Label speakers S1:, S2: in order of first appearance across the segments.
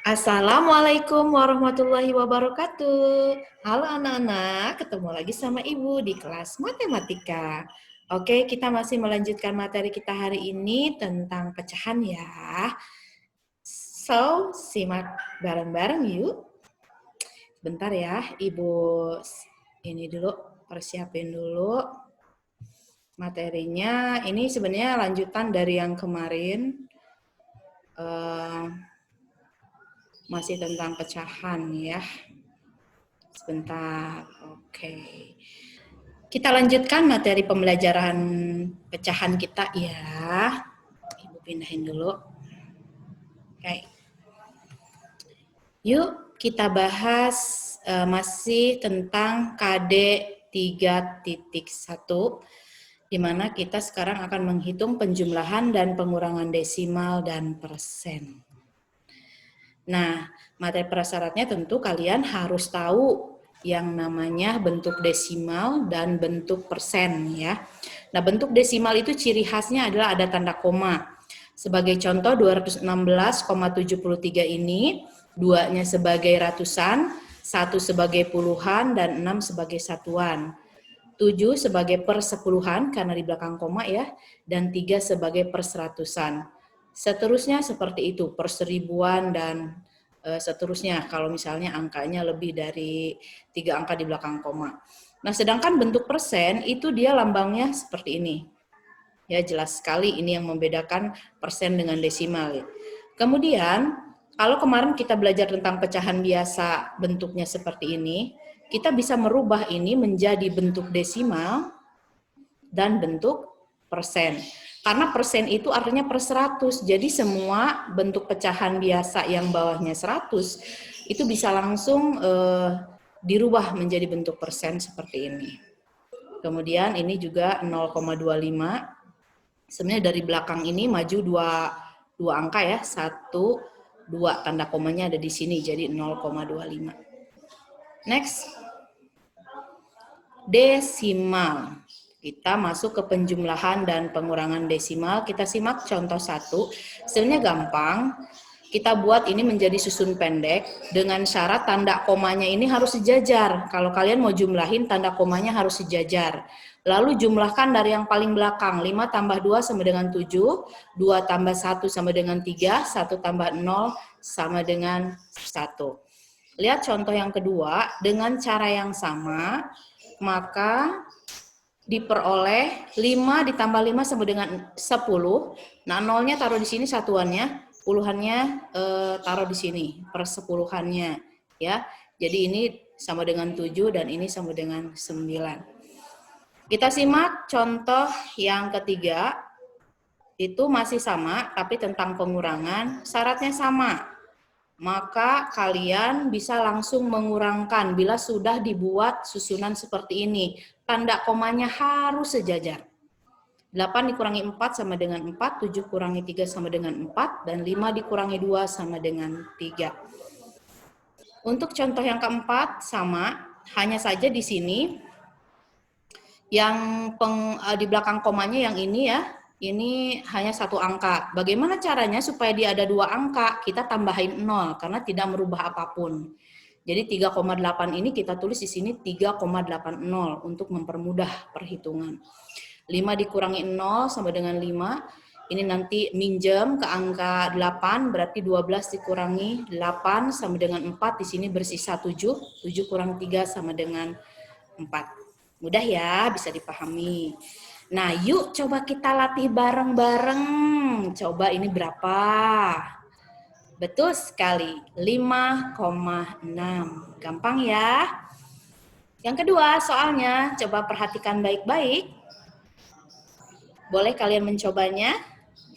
S1: Assalamualaikum warahmatullahi wabarakatuh. Halo anak-anak, ketemu lagi sama Ibu di kelas matematika. Oke, kita masih melanjutkan materi kita hari ini tentang pecahan ya. So, simak bareng-bareng yuk. Bentar ya, Ibu ini dulu, persiapin dulu materinya. Ini sebenarnya lanjutan dari yang kemarin. Masih tentang pecahan ya. Sebentar, oke. Kita lanjutkan materi pembelajaran pecahan kita ya. Ibu pindahin dulu. Oke. Yuk kita bahas masih tentang KD 3.1, di mana kita sekarang akan menghitung penjumlahan dan pengurangan desimal dan persen. Nah, materi prasyaratnya tentu kalian harus tahu yang namanya bentuk desimal dan bentuk persen ya. Nah, bentuk desimal itu ciri khasnya adalah ada tanda koma. Sebagai contoh 216,73 ini, 2-nya sebagai ratusan, 1 sebagai puluhan, dan 6 sebagai satuan. 7 sebagai persepuluhan karena di belakang koma ya, dan 3 sebagai perseratusan. Seterusnya seperti itu, perseribuan dan seterusnya kalau misalnya angkanya lebih dari 3 angka di belakang koma. Nah, sedangkan bentuk persen itu dia lambangnya seperti ini. Ya, jelas sekali ini yang membedakan persen dengan desimal. Ya. Kemudian, kalau kemarin kita belajar tentang pecahan biasa bentuknya seperti ini, kita bisa merubah ini menjadi bentuk desimal dan bentuk persen. Karena persen itu artinya per 100, jadi semua bentuk pecahan biasa yang bawahnya 100 itu bisa langsung dirubah menjadi bentuk persen seperti ini. Kemudian ini juga 0,25. Sebenarnya dari belakang ini maju dua angka ya, 1, 2, tanda komanya ada di sini, jadi 0,25. Next, desimal. Kita masuk ke penjumlahan dan pengurangan desimal. Kita simak contoh 1. Sebenarnya gampang. Kita buat ini menjadi susun pendek dengan syarat tanda komanya ini harus sejajar. Kalau kalian mau jumlahin, tanda komanya harus sejajar. Lalu jumlahkan dari yang paling belakang. 5 tambah 2 sama dengan 7, 2 tambah 1 sama dengan 3, 1 tambah 0 sama dengan 1. Lihat contoh yang kedua, dengan cara yang sama, maka diperoleh 5 ditambah 5 sama dengan 10. Nah, nolnya taruh di sini satuannya, puluhannya taruh di sini, persepuluhannya. Ya. Jadi ini sama dengan 7 dan ini sama dengan 9. Kita simak contoh yang ketiga, itu masih sama, tapi tentang pengurangan, syaratnya sama. Maka kalian bisa langsung mengurangkan bila sudah dibuat susunan seperti ini. Tanda komanya harus sejajar. 8 dikurangi 4 sama dengan 4, 7 kurangi 3 sama dengan 4, dan 5 dikurangi 2 sama dengan 3. Untuk contoh yang keempat sama, hanya saja di sini yang di belakang komanya yang ini ya, ini hanya 1 angka. Bagaimana caranya supaya dia ada 2 angka? Kita tambahin 0 karena tidak merubah apapun. Jadi 3,8 ini kita tulis di sini 3,80 untuk mempermudah perhitungan. 5 dikurangi 0 sama dengan 5. Ini nanti minjem ke angka 8, berarti 12 dikurangi 8 sama dengan 4. Di sini bersisa 7. 7 kurang 3 sama dengan 4. Mudah ya, bisa dipahami. Nah, yuk coba kita latih bareng-bareng. Coba ini berapa? Betul sekali, 5,6. Gampang ya. Yang kedua, soalnya coba perhatikan baik-baik. Boleh kalian mencobanya?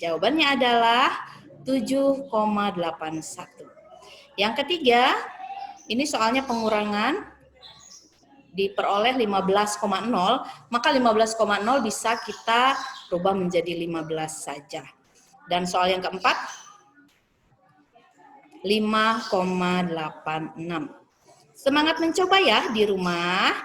S1: Jawabannya adalah 7,81. Yang ketiga, ini soalnya pengurangan. Diperoleh 15,0, maka 15,0 bisa kita rubah menjadi 15 saja. Dan soal yang keempat, 5,86. Semangat mencoba ya di rumah.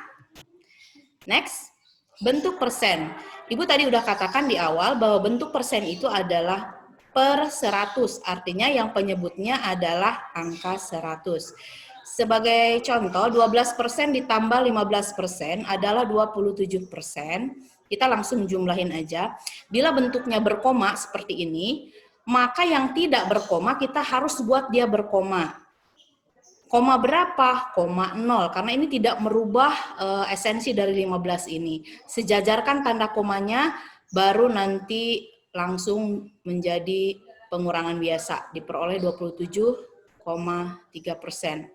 S1: Next, bentuk persen. Ibu tadi udah katakan di awal bahwa bentuk persen itu adalah per 100. Artinya yang penyebutnya adalah angka 100. Sebagai contoh, 12% ditambah 15% adalah 27%. Kita langsung jumlahin aja. Bila bentuknya berkoma seperti ini, maka yang tidak berkoma kita harus buat dia berkoma. Koma berapa? Koma 0, karena ini tidak merubah esensi dari 15 ini. Sejajarkan tanda komanya, baru nanti langsung menjadi pengurangan biasa, diperoleh 27,3%.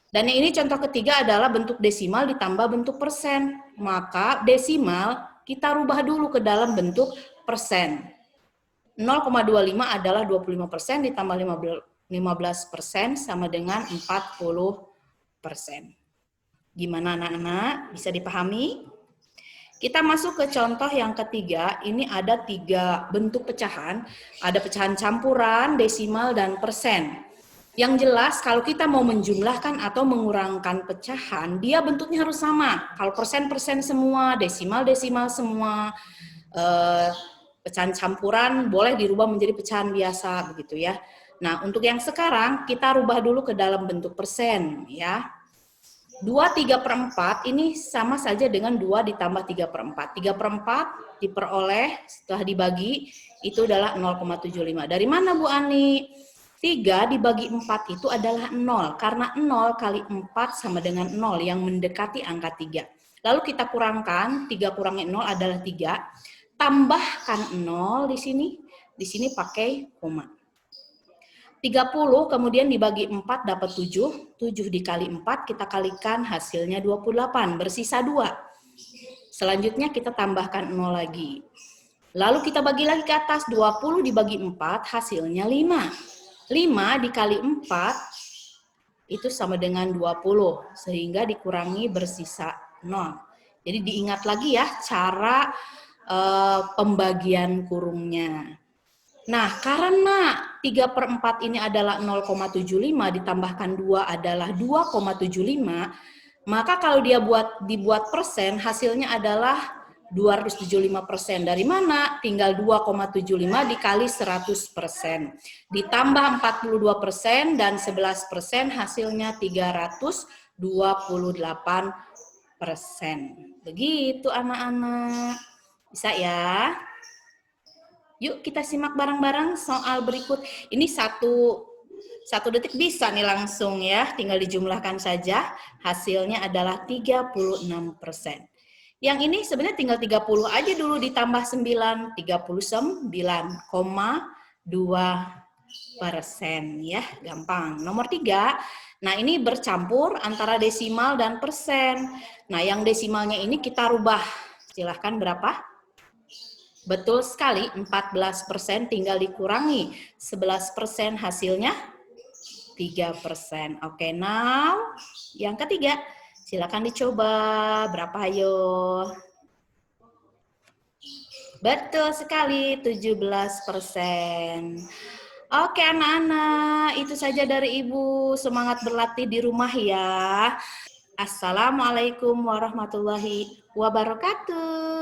S1: Dan yang ini contoh ketiga adalah bentuk desimal ditambah bentuk persen. Maka desimal kita rubah dulu ke dalam bentuk persen. 0,25 adalah 25% ditambah 15% sama dengan 40%. Gimana anak-anak? Bisa dipahami? Kita masuk ke contoh yang ketiga. Ini ada 3 bentuk pecahan. Ada pecahan campuran, desimal, dan persen. Yang jelas kalau kita mau menjumlahkan atau mengurangkan pecahan, dia bentuknya harus sama. Kalau persen-persen semua, desimal-desimal semua, pecahan campuran boleh dirubah menjadi pecahan biasa, begitu ya. Nah, untuk yang sekarang kita rubah dulu ke dalam bentuk persen, ya. 2/3/4 ini sama saja dengan 2 ditambah 3/4. 3/4 diperoleh setelah dibagi itu adalah 0,75. Dari mana Bu Ani? 3 dibagi 4 itu adalah 0, karena 0 kali 4 sama dengan 0 yang mendekati angka 3. Lalu kita kurangkan, 3 kurangi 0 adalah 3, tambahkan 0 di sini pakai koma. 30 kemudian dibagi 4 dapat 7, 7 dikali 4 kita kalikan hasilnya 28, bersisa 2. Selanjutnya kita tambahkan 0 lagi. Lalu kita bagi lagi ke atas, 20 dibagi 4 hasilnya 5. 5 dikali 4 itu sama dengan 20, sehingga dikurangi bersisa 0. Jadi diingat lagi ya cara pembagian kurungnya. Nah, karena 3/4 ini adalah 0,75 ditambahkan 2 adalah 2,75, maka kalau dia dibuat persen, hasilnya adalah 275%. Dari mana? Tinggal 2,75 dikali 100%. Ditambah 42% dan 11%, hasilnya 328%. Begitu anak-anak. Bisa ya? Yuk kita simak bareng-bareng soal berikut. Ini satu detik bisa nih langsung ya. Tinggal dijumlahkan saja. Hasilnya adalah 36%. Yang ini sebenarnya tinggal 30 aja dulu ditambah 9, 39,2% ya, gampang. Nomor 3, nah ini bercampur antara desimal dan persen. Nah yang desimalnya ini kita rubah, silahkan berapa? Betul sekali, 14% tinggal dikurangi 11%, hasilnya 3%. Oke, now yang ketiga. Silakan dicoba. Berapa ayo? Betul sekali, 17%. Oke anak-anak, itu saja dari Ibu. Semangat berlatih di rumah ya. Assalamualaikum warahmatullahi wabarakatuh.